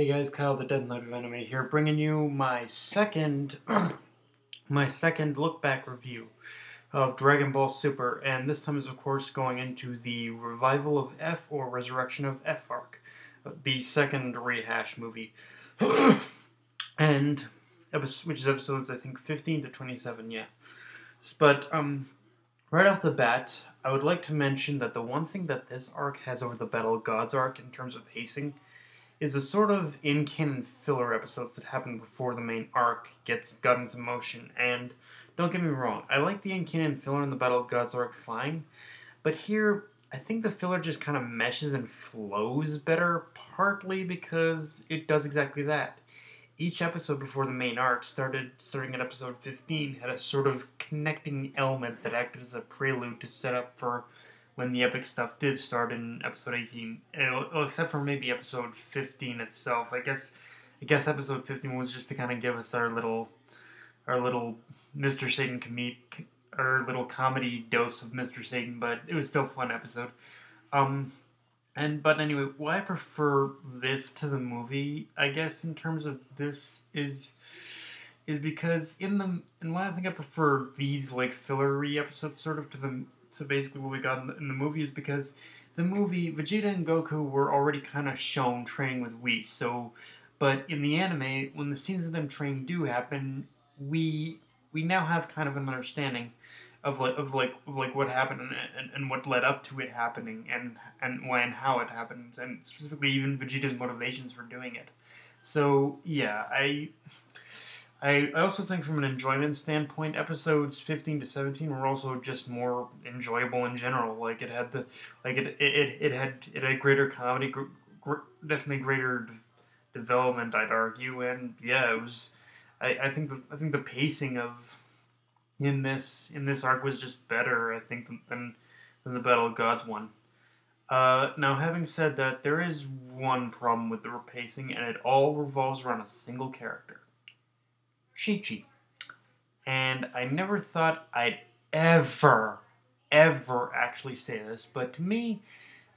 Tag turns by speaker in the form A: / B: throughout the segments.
A: Hey guys, Kyle the Death Note of Anime here, bringing you my second, my second look back review of Dragon Ball Super, and this time is of course going into the Revival of F or Resurrection of F arc, the second Rehash movie, and which is episodes I think 15 to 27, yeah. But right off the bat, I would like to mention that the one thing that this arc has over the Battle of Gods arc in terms of pacing is a sort of in-canon filler episodes that happen before the main arc got into motion. And don't get me wrong, I like the in-canon filler in the Battle of Gods arc fine, but here I think the filler just kind of meshes and flows better, partly because it does exactly that. Each episode before the main arc, starting at episode 15, had a sort of connecting element that acted as a prelude to set up for when the epic stuff did start in episode 18. Well, except for maybe episode 15 itself. I guess episode 15 was just to kind of give us our little Mr. Satan our little comedy dose of Mr. Satan, but it was still a fun episode. But anyway, why I prefer this to the movie, I guess, in terms of this is because and why I think I prefer these like fillery episodes sort of to basically what we got in the movie is because the movie Vegeta and Goku were already kind of shown training with Whis. But in the anime, when the scenes of them training do happen, we now have kind of an understanding of what happened and what led up to it happening and why and how it happened, and specifically even Vegeta's motivations for doing it. So yeah, I also think from an enjoyment standpoint, episodes 15 to 17 were also just more enjoyable in general. Like it had greater comedy, definitely greater development, I'd argue, and yeah, it was. I think the pacing of in this arc was just better, I think, than the Battle of Gods one. Now, having said that, there is one problem with the pacing, and it all revolves around a single character. Chi-Chi. And I never thought I'd ever actually say this, but to me,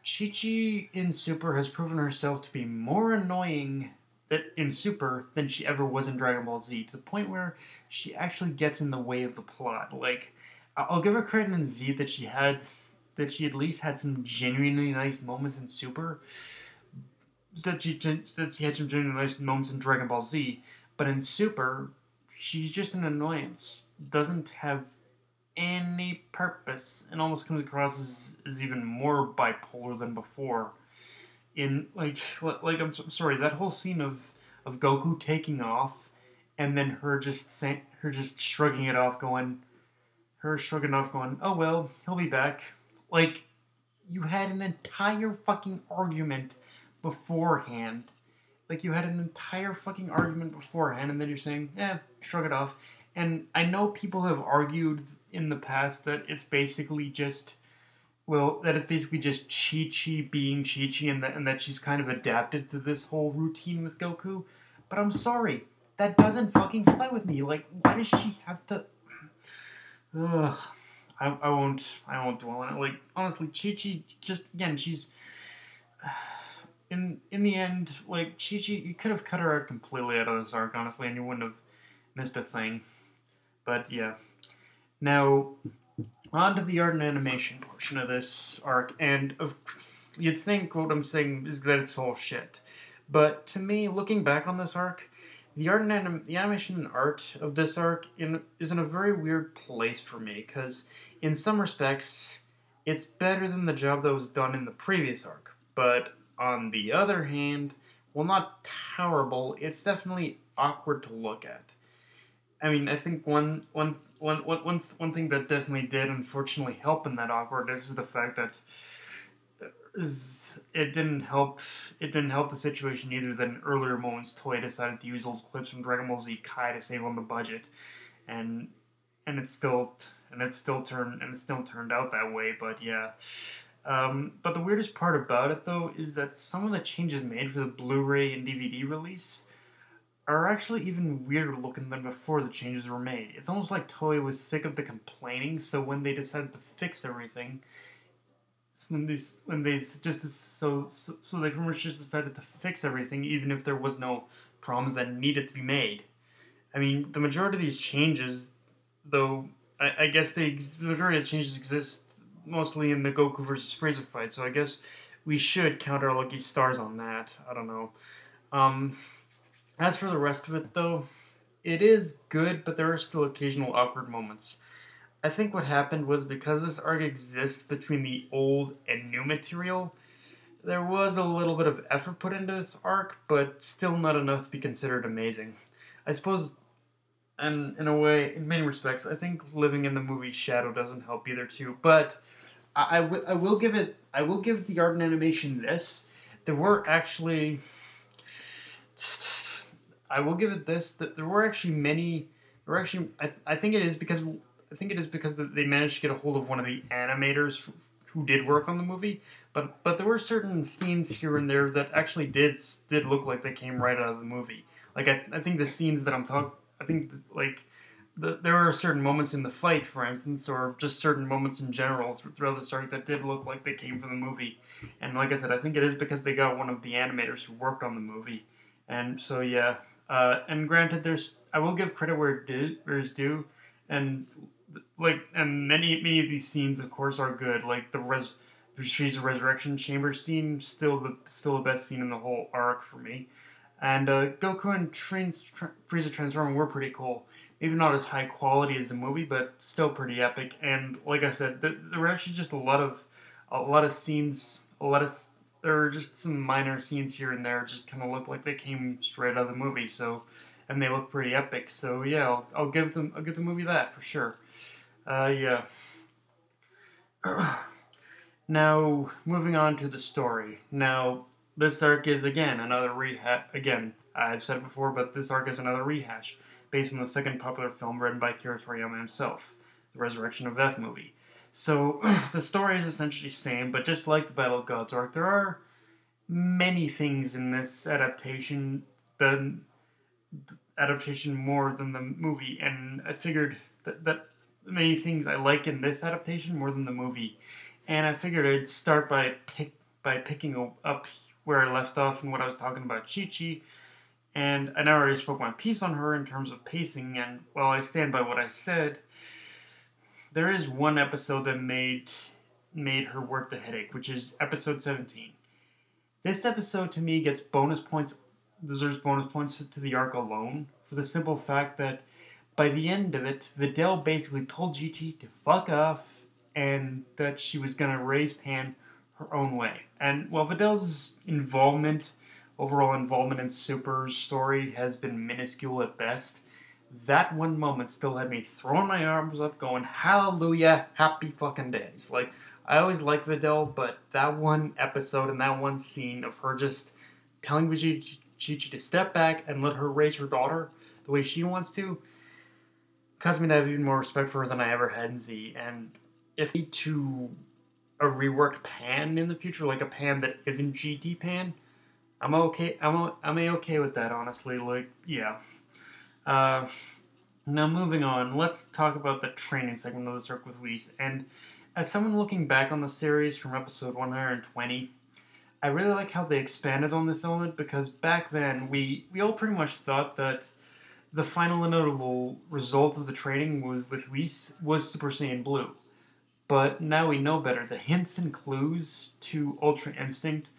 A: Chi-Chi in Super has proven herself to be more annoying in Super than she ever was in Dragon Ball Z, to the point where she actually gets in the way of the plot. Like, I'll give her credit in Z that she at least had some genuinely nice moments in Super, that she had some genuinely nice moments in Dragon Ball Z, but in Super, she's just an annoyance. Doesn't have any purpose, and almost comes across as even more bipolar than before. In I'm sorry, that whole scene of Goku taking off, and then her just shrugging it off, going, oh well, he'll be back. Like, you had an entire fucking argument beforehand. Like, you had an entire fucking argument beforehand, and then you're saying, shrug it off. And I know people have argued in the past that it's basically just, Chi-Chi being Chi-Chi, and that she's kind of adapted to this whole routine with Goku. But I'm sorry, that doesn't fucking fly with me. Like, why does she have to... Ugh. I won't dwell on it. Like, honestly, Chi-Chi, just, again, she's... In the end, like, Chi-Chi, you could have cut her out completely out of this arc, honestly, and you wouldn't have missed a thing. But, yeah. Now, on to the art and animation portion of this arc, and you'd think what I'm saying is that it's all shit. But to me, looking back on this arc, the animation and art of this arc is in a very weird place for me, because in some respects, it's better than the job that was done in the previous arc. But on the other hand, while not terrible, it's definitely awkward to look at. I mean, I think one thing that definitely did unfortunately help in that awkwardness is the fact that it didn't help the situation either that in earlier moments Toei decided to use old clips from Dragon Ball Z Kai to save on the budget, and it still turned out that way. But yeah. But the weirdest part about it, though, is that some of the changes made for the Blu-ray and DVD release are actually even weirder looking than before the changes were made. It's almost like Toei was sick of the complaining, so when they decided to fix everything, when they just so they pretty much just decided to fix everything, even if there was no problems that needed to be made. I mean, the majority of these changes, though, I guess the majority of the changes exist mostly in the Goku versus Frieza fight. So I guess we should count our lucky stars on that. I don't know. Um, as for the rest of it, though, it is good, but there are still occasional awkward moments. I think what happened was because this arc exists between the old and new material, there was a little bit of effort put into this arc, but still not enough to be considered amazing. I suppose, and in a way, in many respects, I think living in the movie shadow doesn't help either too. But I will give it, I will give the art and animation this. There were actually, I will give it this, that there were actually many. There were actually, I think it is because they managed to get a hold of one of the animators who did work on the movie. But there were certain scenes here and there that actually did look like they came right out of the movie. Like I think the scenes that I'm talking, I think like there are certain moments in the fight, for instance, or just certain moments in general throughout the story that did look like they came from the movie. And like I said, I think it is because they got one of the animators who worked on the movie. And so yeah. And granted, I will give credit where it's due, and and many of these scenes, of course, are good. Like the Frieza Resurrection Chamber scene, still the best scene in the whole arc for me. And Goku and Frieza transforming were pretty cool. Maybe not as high quality as the movie, but still pretty epic. And like I said, there were actually just a lot of scenes, there were just some minor scenes here and there, just kind of look like they came straight out of the movie. So, and they look pretty epic. So yeah, I'll give the movie that for sure. Yeah. Now, moving on to the story. Now, this arc is again another rehash. Again, I've said it before, but this arc is another rehash based on the second popular film written by Akira Toriyama himself, the Resurrection of F movie. So, the story is essentially the same, but just like the Battle of Gods arc, there are many things in this adaptation more than the movie, and I figured that many things I like in this adaptation more than the movie, and I figured I'd start by picking up where I left off and what I was talking about Chi-Chi, and I already spoke my piece on her in terms of pacing, and while I stand by what I said, there is one episode that made her worth the headache, which is episode 17. This episode to me deserves bonus points to the arc alone, for the simple fact that by the end of it, Videl basically told Chi-Chi to fuck off and that she was going to raise Pan her own way. And while Videl's overall involvement in Super's story has been minuscule at best, that one moment still had me throwing my arms up going, hallelujah, happy fucking days. Like, I always liked Videl, but that one episode and that one scene of her just telling Chi-Chi to step back and let her raise her daughter the way she wants to caused me to have even more respect for her than I ever had in Z. And if we need to a reworked Pan in the future, like a Pan that isn't GT Pan, I'm okay. I'm okay with that, honestly. Like, yeah. Now moving on, let's talk about the training segment of the Circle with Whis. And as someone looking back on the series from episode 120, I really like how they expanded on this element, because back then we all pretty much thought that the final inevitable result of the training with Whis was Super Saiyan Blue. But now we know better. The hints and clues to Ultra Instinct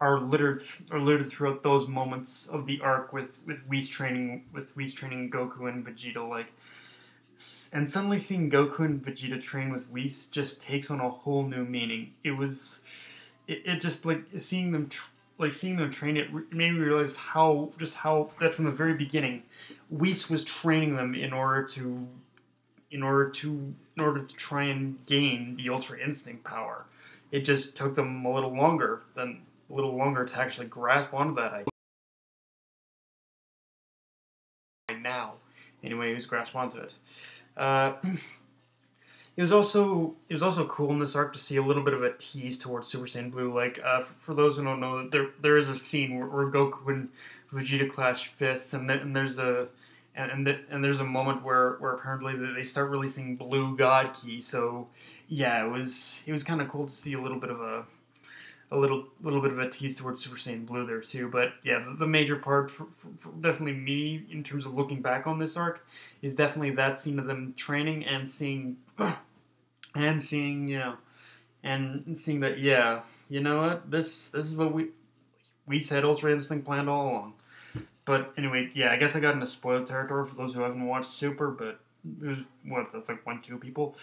A: are littered throughout those moments of the arc with Whis training Goku and Vegeta, like, and suddenly seeing Goku and Vegeta train with Whis just takes on a whole new meaning. It just like seeing them train. It made me realize how that from the very beginning, Whis was training them in order to try and gain the Ultra Instinct power. It just took them a little longer to actually grasp onto that idea. Right now, anyway, who's grasped onto it. It was also cool in this arc to see a little bit of a tease towards Super Saiyan Blue. Like, for those who don't know, there is a scene where Goku and Vegeta clash fists, and there's a and there's a moment where apparently they start releasing blue God Ki. So yeah, it was kind of cool to see a little bit of a little bit of a tease towards Super Saiyan Blue there too. But yeah, the major part for definitely me in terms of looking back on this arc is definitely that scene of them training and seeing and seeing and seeing that you know what, this is what we said Ultra Instinct planned all along. But anyway, yeah, I guess I got into spoiler territory for those who haven't watched Super, but it was that's like 1-2 people.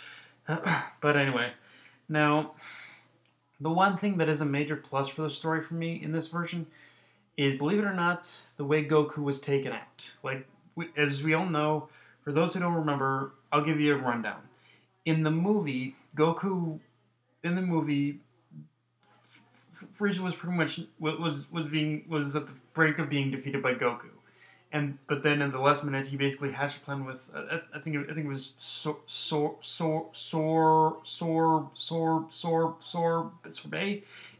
A: But anyway, now the one thing that is a major plus for the story for me in this version is, believe it or not, the way Goku was taken out. Like, as we all know, for those who don't remember, I'll give you a rundown. In the movie, Frieza was pretty much was at the brink of being defeated by Goku, but then in the last minute he basically hatched a plan with I think it was Sorbet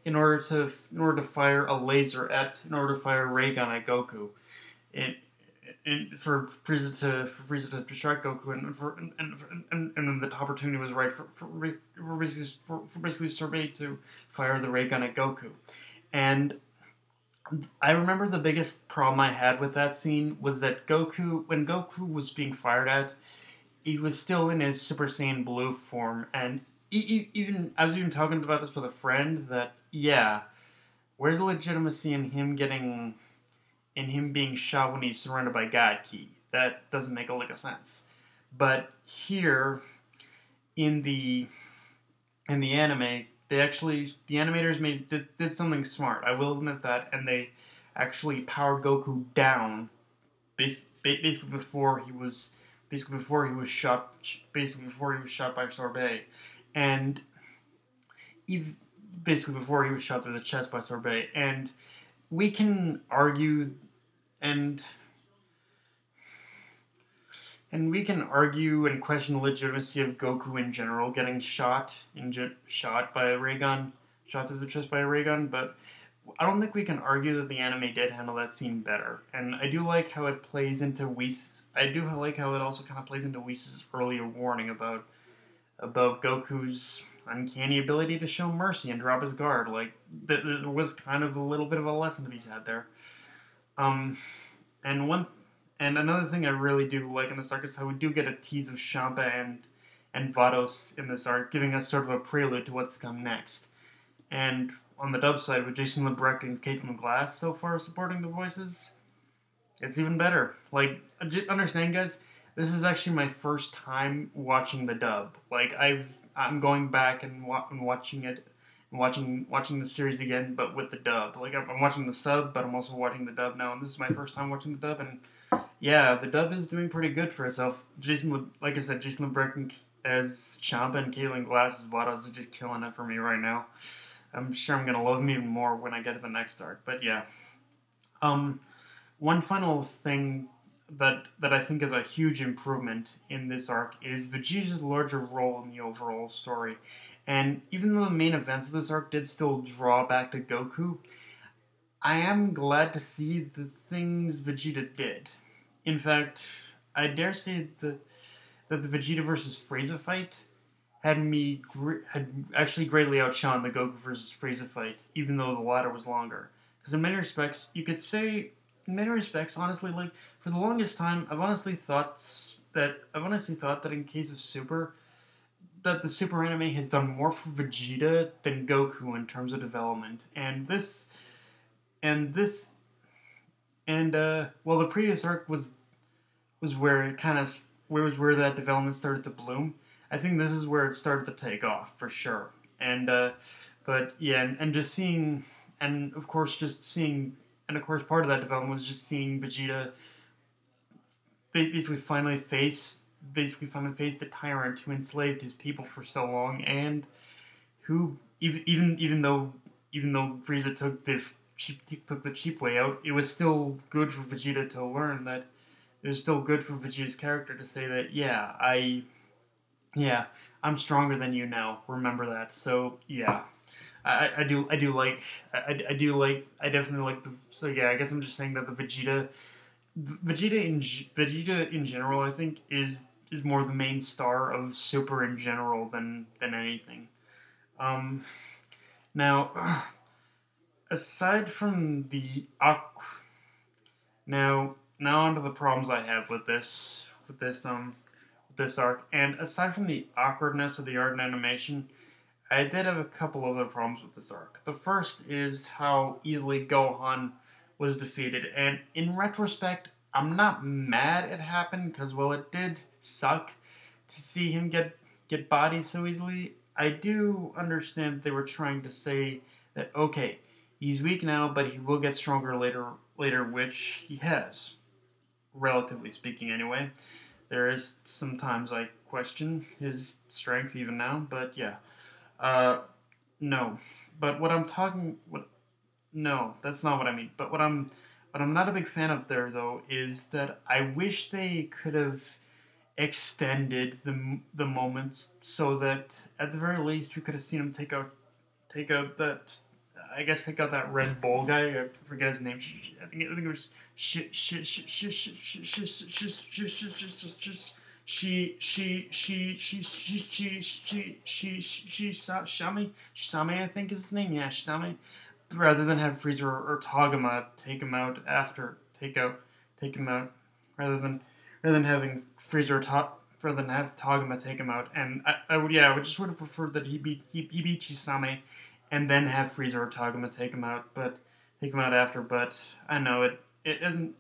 A: in order to fire a laser in order to fire a ray gun at Goku, and for Frieza to distract Goku, and then the opportunity was right for basically Sorbet to fire the ray gun at Goku. And I remember the biggest problem I had with that scene was that when Goku was being fired at, he was still in his Super Saiyan Blue form, and I was even talking about this with a friend that where's the legitimacy in him being shot when he's surrounded by God Ki? That doesn't make a lick of sense. But here, in the anime, the animators did something smart. I will admit that, and they actually powered Goku down, basically before he was shot by Sorbet, and basically before he was shot through the chest by Sorbet. And we can argue and question the legitimacy of Goku in general getting shot by a ray gun, shot through the chest by a ray gun, but I don't think we can argue that the anime did handle that scene better. And I do like how it plays into Whis. I do like how it also kind of plays into Whis' earlier warning about Goku's uncanny ability to show mercy and drop his guard. Like, there was kind of a little bit of a lesson to be had there. And another thing I really do like in this arc is how we do get a tease of Champa and Vados in this arc, giving us sort of a prelude to what's to come next. And on the dub side, with Jason LeBrecq and Caitlin Glass so far supporting the voices, it's even better. Like, understand, guys, this is actually my first time watching the dub. Like, I'm going back and watching it, watching the series again, but with the dub. Like, I'm watching the sub, but I'm also watching the dub now, and this is my first time watching the dub, and yeah, the dub is doing pretty good for itself. Like I said, Jason LeBrecq as Champa and Caitlin Glass as Vados is just killing it for me right now. I'm sure I'm gonna love him even more when I get to the next arc. But yeah, one final thing that I think is a huge improvement in this arc is Vegeta's larger role in the overall story. And even though the main events of this arc did still draw back to Goku, I am glad to see the things Vegeta did. In fact, I dare say that the Vegeta versus Frieza fight had actually greatly outshone the Goku versus Frieza fight, even though the latter was longer. Because in many respects, honestly, like, for the longest time, I've honestly thought that in case of Super, that the Super anime has done more for Vegeta than Goku in terms of development. Well, the previous arc was where that development started to bloom. I think this is where it started to take off for sure. But yeah, and just seeing, and of course part of that development was just seeing Vegeta basically finally face the tyrant who enslaved his people for so long, and who even though Frieza took the cheap way out, it was still good for Vegeta to learn that. It was still good for Vegeta's character to say that, I'm stronger than you now. Remember that. So yeah, I definitely like I guess I'm just saying that the Vegeta Vegeta in general, I think, is more the main star of Super in general than anything. Um, now, aside from the now onto the problems I have with this arc, and aside from the awkwardness of the art and animation, I did have a couple other problems with this arc. The first is how easily Gohan was defeated, and in retrospect, I'm not mad it happened because well, it did suck to see him get bodied so easily. I do understand that they were trying to say that okay, he's weak now, but he will get stronger later, which he has, relatively speaking, anyway. There is sometimes I question his strength even now, but yeah. Uh, no, but what I'm talking what no, that's not what I mean. But what I'm not a big fan of there though is that I wish they could have extended the moments so that at the very least we could have seen him take out that I guess take out that Red Bull guy. I forget his name. I think it was Shami, I think is his name. Yeah, Shami. Rather than have Frieza or Togama take him out, rather than having Frieza rather than have Togama take him out. And I would just would have preferred that he beat Chisame and then have Frieza or Togama take him out after. But I know it doesn't.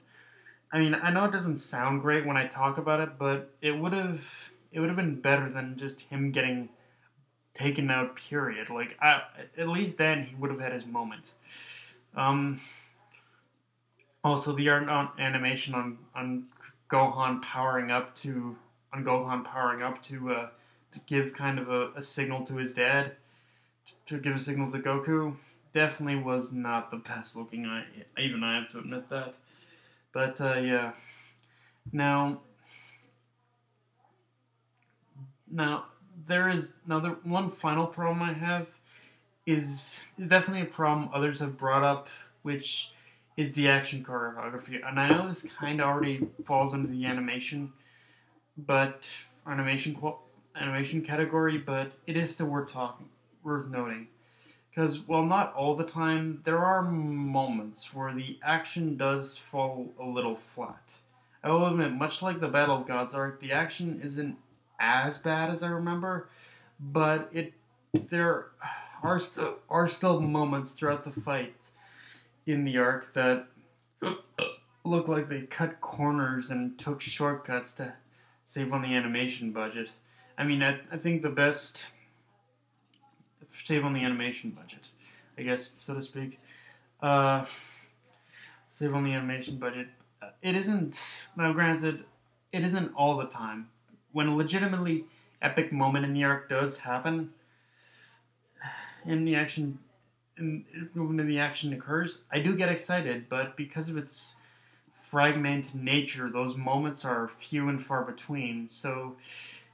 A: I mean, I know it doesn't sound great when I talk about it, but it would have been better than just him getting taken out. Period. Like at least then he would have had his moment. Um, Also, the art on animation on Gohan powering up to to give kind of a signal to his dad, to give a signal to Goku, definitely was not the best looking. Even I have to admit that. But yeah. Now now the one final problem I have is definitely a problem others have brought up, which is the action choreography. And I know this kind of already falls into the but animation animation category, but it is still worth noting. Because while not all the time, there are moments where the action does fall a little flat. I will admit, much like the Battle of Gods arc, the action isn't as bad as I remember, but there are still moments throughout the fight in the arc that look like they cut corners and took shortcuts to save on the animation budget. I mean, I think the best save on the animation budget, I guess, so to speak. Uh, Save on the animation budget. It isn't, now granted, it isn't all the time. When a legitimately epic moment in the arc does happen, in the action, when the action occurs, I do get excited, but because of its fragmented nature, those moments are few and far between. So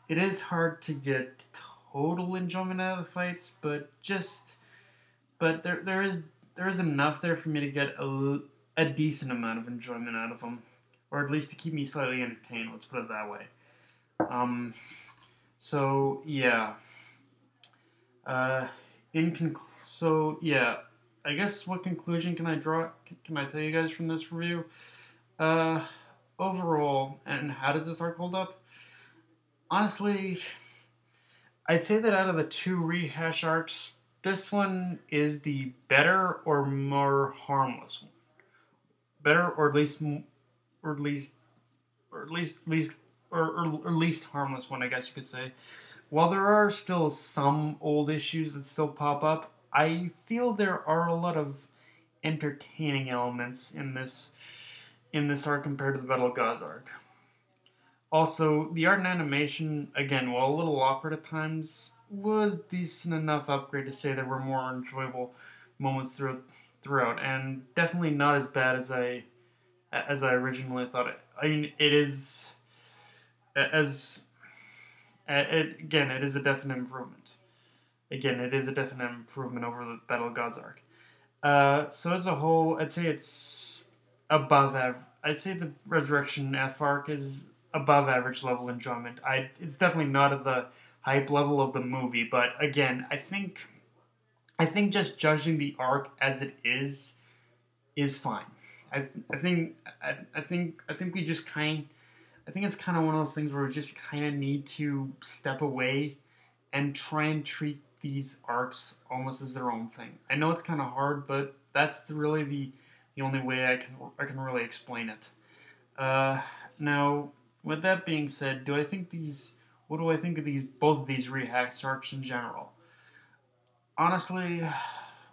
A: it is hard to get total enjoyment out of the fights, but there is enough there for me to get a decent amount of enjoyment out of them, or at least to keep me slightly entertained. Let's put it that way. So yeah. Uh, so yeah, I guess what conclusion can I draw? Can I tell you guys from this review? Uh, Overall, and how does this arc hold up? Honestly, I'd say that out of the two rehash arcs, this one is the better or more harmless one. Better, or at least, or at least, or at least, or least harmless one, I guess you could say. While there are still some old issues that still pop up, I feel there are a lot of entertaining elements in this arc compared to the Battle of Gods arc. Also, the art and animation, again, while a little awkward at times, was decent enough upgrade to say there were more enjoyable moments throughout, and definitely not as bad as I originally thought it. I mean, it is as again, it is a definite improvement. Again, it is a definite improvement over the Battle of Gods arc. So as a whole, I'd say it's I'd say the Resurrection F arc is above average level enjoyment. It's definitely not at the hype level of the movie, but again, I think just judging the arc as it is fine. I think we just I think it's kind of one of those things where we just kind of need to step away and try and treat these arcs almost as their own thing. I know it's kind of hard, but that's really the only way I can really explain it. Uh, Now, with that being said, do I think these? What do I think of these? Both of these rehash arcs in general. Honestly,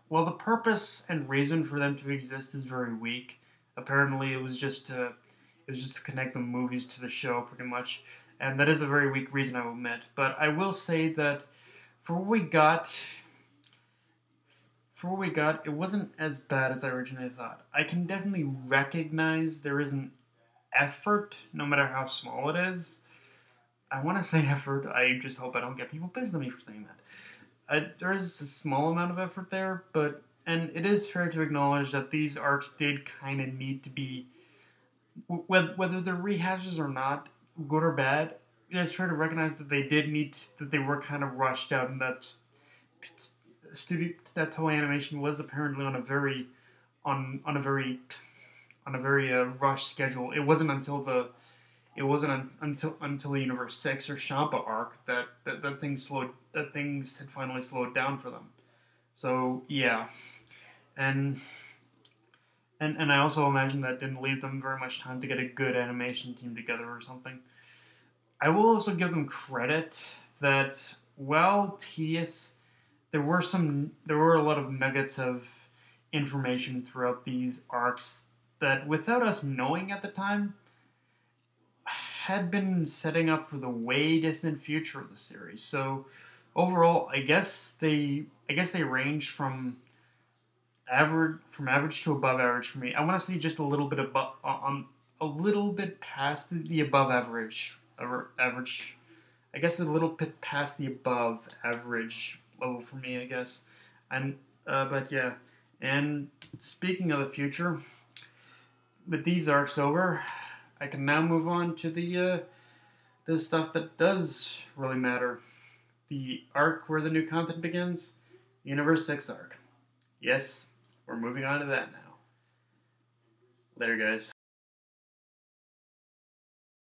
A: well, the purpose and reason for them to exist is very weak. Apparently, it was just to connect the movies to the show, pretty much, and that is a very weak reason, I will admit. But I will say that for what we got, it wasn't as bad as I originally thought. I can definitely recognize there is an effort, no matter how small it is. I want to say effort. I just hope I don't get people pissed at me for saying that. There is a small amount of effort there, but and it is fair to acknowledge that these arcs did kind of need to be, whether they're rehashes or not, good or bad. It is fair to recognize that they did need that they were kind of rushed out, and that studio that Toei Animation was apparently on a very rushed schedule. It wasn't until the Universe 6 or Champa arc that things had finally slowed down for them. So yeah, and and I also imagine that didn't leave them very much time to get a good animation team together or something. I will also give them credit that, while tedious, there were a lot of nuggets of information throughout these arcs that, without us knowing at the time, had been setting up for the way distant future of the series. So overall, I guess they range from average to above average for me. I want to see just a little bit above on a little bit past the above average average. I guess a little bit past the above average level for me, I guess. And but yeah. And speaking of the future, with these arcs over, I can now move on to the stuff that does really matter. The arc where the new content begins, Universe 6 arc. Yes, we're moving on to that now. Later, guys.